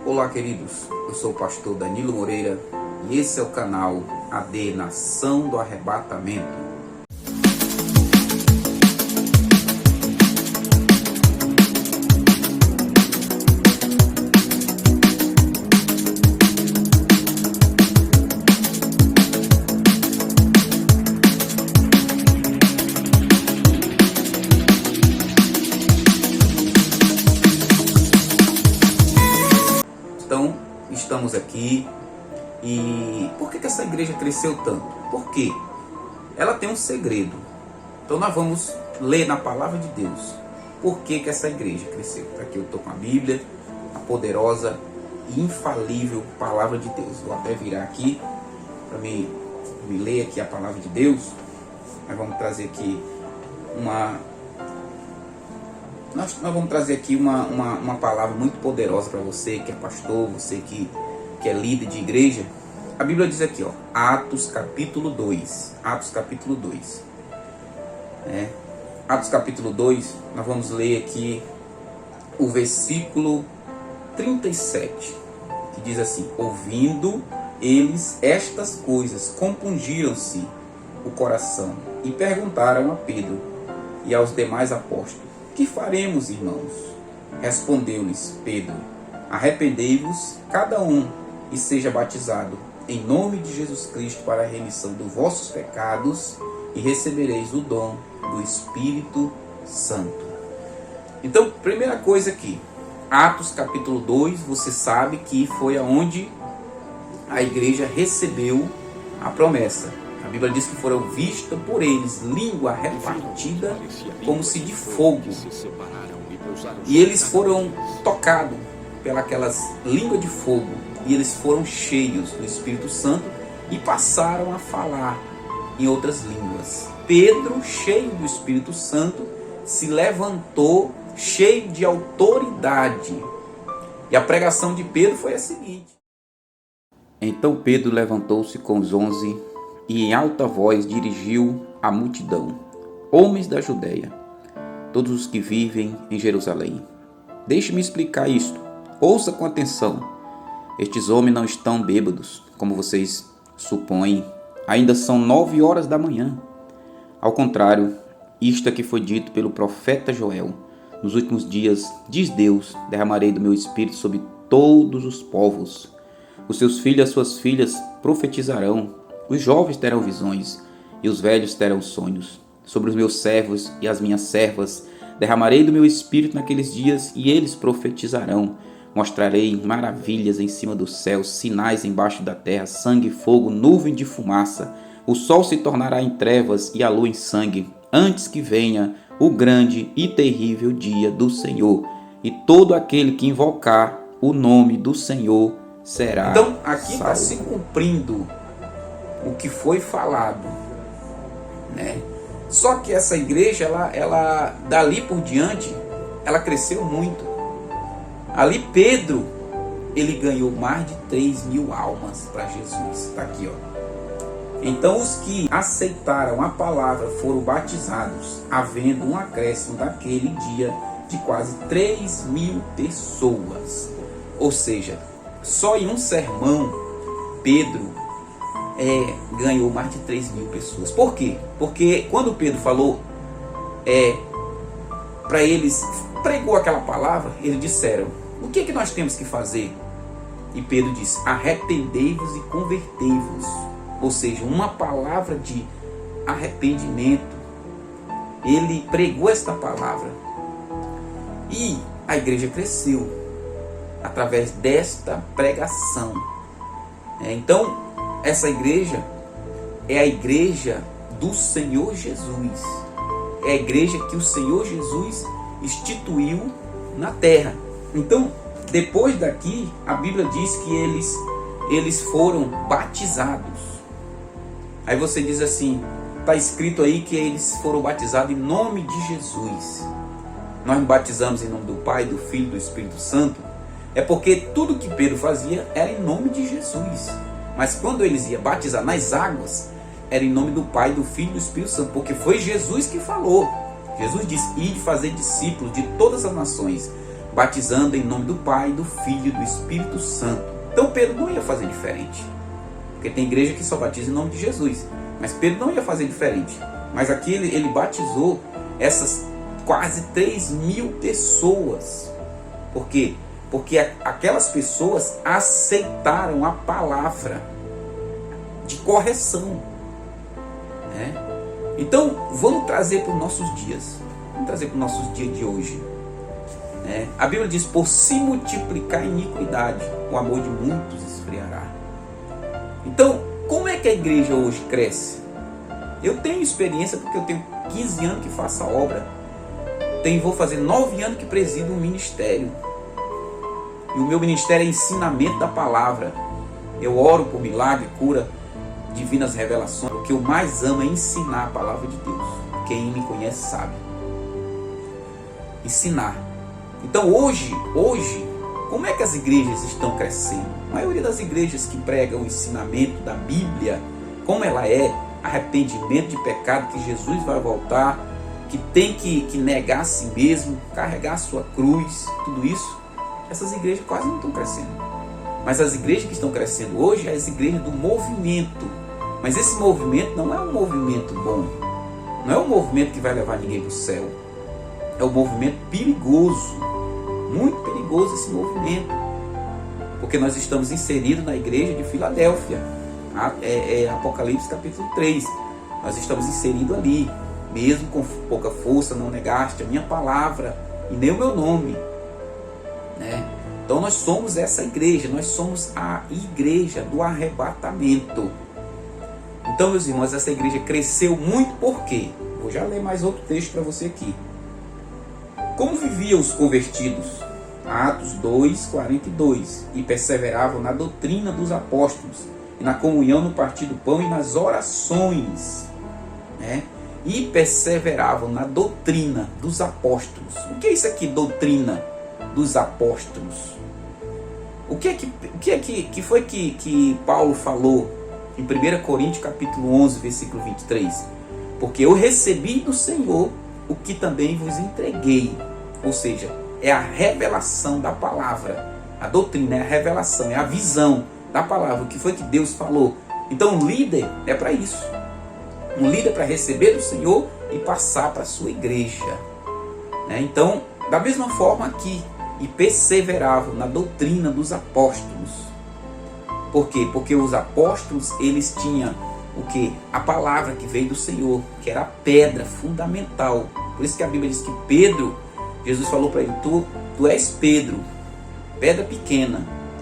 Olá, queridos, eu sou o pastor Danilo Moreira e esse é o canal AD Nação do Arrebatamento. Então, estamos aqui. E por que essa igreja cresceu tanto? Porque ela tem um segredo. Então nós vamos ler na palavra de Deus por que essa igreja cresceu. Aqui eu estou com a Bíblia, a poderosa e infalível palavra de Deus. Vou até virar aqui para me ler aqui a palavra de Deus. Nós vamos trazer aqui Nós vamos trazer aqui uma palavra muito poderosa para você que é pastor, você que é líder de igreja. A Bíblia diz aqui, Atos capítulo 2. Atos capítulo 2. Atos capítulo 2, nós vamos ler aqui o versículo 37, que diz assim: ouvindo eles estas coisas, compungiram-se o coração e perguntaram a Pedro e aos demais apóstolos: que faremos, irmãos? Respondeu-lhes Pedro: arrependei-vos cada um e seja batizado em nome de Jesus Cristo para a remissão dos vossos pecados e recebereis o dom do Espírito Santo. Então, primeira coisa aqui, Atos capítulo 2, você sabe que foi aonde a igreja recebeu a promessa. A Bíblia diz que foram vistas por eles língua repartida como se de fogo. E eles foram tocados pelas línguas de fogo. E eles foram cheios do Espírito Santo e passaram a falar em outras línguas. Pedro, cheio do Espírito Santo, se levantou cheio de autoridade. E a pregação de Pedro foi a seguinte: então Pedro levantou-se com os 11 e em alta voz dirigiu a multidão: homens da Judéia, todos os que vivem em Jerusalém, deixe-me explicar isto, ouça com atenção. Estes homens não estão bêbados, como vocês supõem, ainda são 9 horas da manhã. Ao contrário, isto é que foi dito pelo profeta Joel: nos últimos dias, diz Deus, derramarei do meu espírito sobre todos os povos. Os seus filhos e as suas filhas profetizarão, os jovens terão visões e os velhos terão sonhos. Sobre os meus servos e as minhas servas derramarei do meu espírito naqueles dias e eles profetizarão. Mostrarei maravilhas em cima do céu, sinais embaixo da terra, sangue, fogo, nuvem de fumaça. O sol se tornará em trevas e a lua em sangue, antes que venha o grande e terrível dia do Senhor. E todo aquele que invocar o nome do Senhor será salvo. Então aqui está se cumprindo o que foi falado, né? Só que essa igreja, ela dali por diante, ela cresceu muito. Ali Pedro, ele ganhou mais de 3.000 almas para Jesus. Está aqui, Então os que aceitaram a palavra foram batizados, havendo um acréscimo daquele dia de quase 3.000 pessoas. Ou seja, só em um sermão, Pedro ganhou mais de 3.000 pessoas. Por quê? Porque quando Pedro falou para eles, pregou aquela palavra, eles disseram: o que nós temos que fazer? E Pedro disse: arrependei-vos e convertei-vos. Ou seja, uma palavra de arrependimento. Ele pregou esta palavra e a igreja cresceu através desta pregação. Então essa igreja é a igreja do Senhor Jesus. É a igreja que o Senhor Jesus instituiu na terra. Então, depois daqui, a Bíblia diz que eles foram batizados. Aí você diz assim, está escrito aí que eles foram batizados em nome de Jesus. Nós batizamos em nome do Pai, do Filho e do Espírito Santo. É porque tudo que Pedro fazia era em nome de Jesus. Mas quando eles iam batizar nas águas, era em nome do Pai, do Filho e do Espírito Santo, porque foi Jesus que falou. Jesus disse: ide fazer discípulos de todas as nações, batizando em nome do Pai, do Filho e do Espírito Santo. Então Pedro não ia fazer diferente, porque tem igreja que só batiza em nome de Jesus, mas Pedro não ia fazer diferente. Mas aqui ele batizou essas quase 3.000 pessoas. Por quê? Porque aquelas pessoas aceitaram a palavra de correção, né? Então vamos trazer para os nossos dias, vamos trazer para os nossos dias de hoje, né? A Bíblia diz: por se multiplicar a iniquidade, o amor de muitos esfriará. Então, como é que a igreja hoje cresce? Eu tenho experiência porque eu tenho 15 anos que faço a obra, vou fazer 9 anos que presido um ministério, e o meu ministério é ensinamento da palavra. Eu oro por milagre, cura, divinas revelações. O que eu mais amo é ensinar a palavra de Deus. Quem me conhece sabe. Ensinar. Então hoje, como é que as igrejas estão crescendo? A maioria das igrejas que pregam o ensinamento da Bíblia, como ela é, arrependimento de pecado, que Jesus vai voltar, que tem que negar a si mesmo, carregar a sua cruz, tudo isso, essas igrejas quase não estão crescendo. Mas as igrejas que estão crescendo hoje são as igrejas do movimento. Mas esse movimento não é um movimento bom, não é um movimento que vai levar ninguém para o céu. É um movimento perigoso, muito perigoso esse movimento, porque nós estamos inseridos na igreja de Filadélfia, Apocalipse capítulo 3, nós estamos inseridos ali, mesmo com pouca força não negaste a minha palavra e nem o meu nome, né? Então nós somos essa igreja, nós somos a igreja do arrebatamento. Então, meus irmãos, essa igreja cresceu muito. Por quê? Vou já ler mais outro texto para você aqui. Como viviam os convertidos? Atos 2:42. E perseveravam na doutrina dos apóstolos, e na comunhão, no partir do pão e nas orações, né? E perseveravam na doutrina dos apóstolos. O que é isso aqui, doutrina dos apóstolos? O que foi que Paulo falou em 1 Coríntios capítulo 11, versículo 23? Porque eu recebi do Senhor o que também vos entreguei. Ou seja, é a revelação da palavra. A doutrina é a revelação, é a visão da palavra. O que foi que Deus falou? Então um líder é para isso. Um líder é para receber do Senhor e passar para a sua igreja, né? Então, da mesma forma aqui, e perseveravam na doutrina dos apóstolos. Por quê? Porque os apóstolos, eles tinham o quê? A palavra que veio do Senhor, que era a pedra fundamental. Por isso que a Bíblia diz que Pedro, Jesus falou para ele: tu és Pedro, pedra pequena,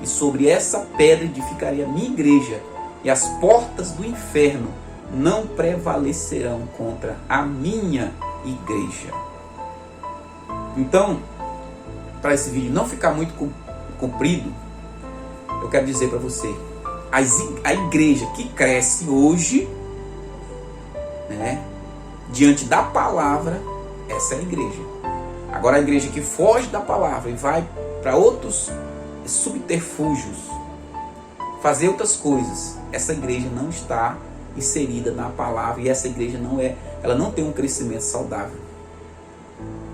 e sobre essa pedra edificarei a minha igreja, e as portas do inferno não prevalecerão contra a minha igreja. Então, para esse vídeo não ficar muito comprido, eu quero dizer para você, a igreja que cresce hoje, né, diante da palavra, essa é a igreja. Agora a igreja que foge da palavra e vai para outros subterfúgios, fazer outras coisas, essa igreja não está inserida na palavra, e essa igreja ela não tem um crescimento saudável.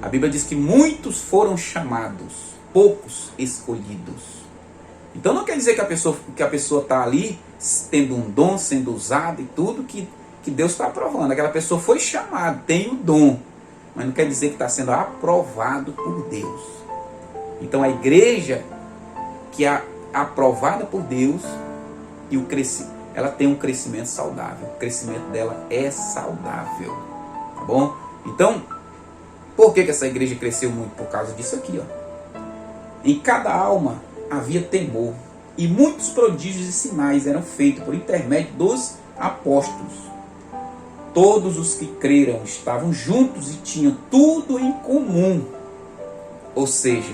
A Bíblia diz que muitos foram chamados, poucos escolhidos. Então não quer dizer que a pessoa está ali tendo um dom, sendo usado e tudo, que Deus está aprovando. Aquela pessoa foi chamada, tem o dom, mas não quer dizer que está sendo aprovado por Deus. Então a igreja que é aprovada por Deus, ela tem um crescimento saudável. O crescimento dela é saudável, tá bom? Então, por que essa igreja cresceu muito? Por causa disso aqui, ó. Em cada alma havia temor, e muitos prodígios e sinais eram feitos por intermédio dos apóstolos. Todos os que creram estavam juntos e tinham tudo em comum. Ou seja,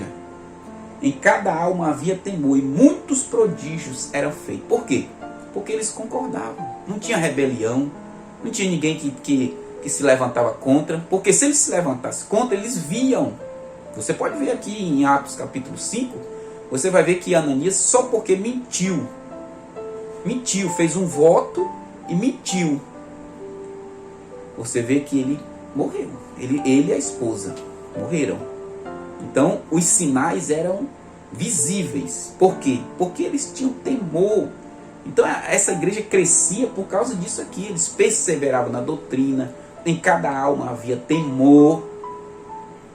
em cada alma havia temor, e muitos prodígios eram feitos. Por quê? Porque eles concordavam. Não tinha rebelião, não tinha ninguém que se levantava contra, porque se eles se levantassem contra, eles viam. Você pode ver aqui em Atos capítulo 5, você vai ver que Ananias, só porque mentiu, fez um voto e mentiu, você vê que ele morreu, ele e a esposa morreram. Então, os sinais eram visíveis. Por quê? Porque eles tinham temor. Então, essa igreja crescia por causa disso aqui. Eles perseveravam na doutrina. Em cada alma havia temor,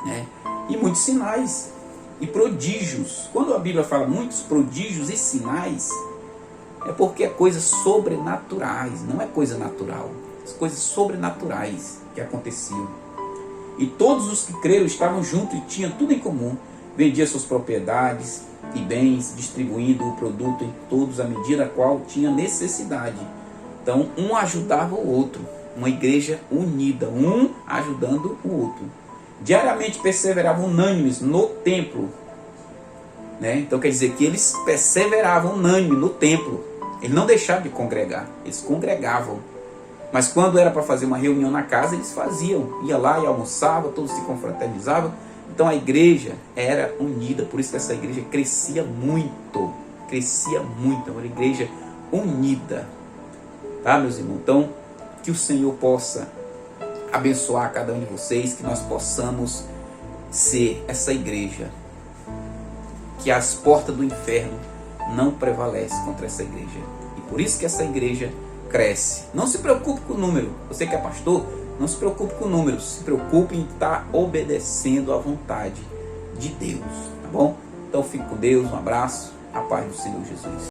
né? E muitos sinais e prodígios. Quando a Bíblia fala muitos prodígios e sinais, é porque é coisas sobrenaturais, não é coisa natural. As coisas sobrenaturais que aconteciam. E todos os que creram estavam juntos e tinham tudo em comum. Vendia suas propriedades e bens, distribuindo o produto em todos à medida a qual tinha necessidade. Então, um ajudava o outro. Uma igreja unida, um ajudando o outro. Diariamente perseveravam unânimes no templo. Né? Então, quer dizer que eles perseveravam unânimes no templo. Eles não deixavam de congregar, eles congregavam. Mas quando era para fazer uma reunião na casa, eles faziam. Ia lá e almoçava, todos se confraternizavam. Então a igreja era unida. Por isso que essa igreja crescia muito. Crescia muito. É uma igreja unida. Tá, meus irmãos? Então, que o Senhor possa abençoar cada um de vocês. Que nós possamos ser essa igreja. Que as portas do inferno não prevalecem contra essa igreja. E por isso que essa igreja cresce. Não se preocupe com o número. Você que é pastor, não se preocupe com o número. Se preocupe em estar obedecendo à vontade de Deus. Tá bom? Então fique com Deus. Um abraço. A paz do Senhor Jesus.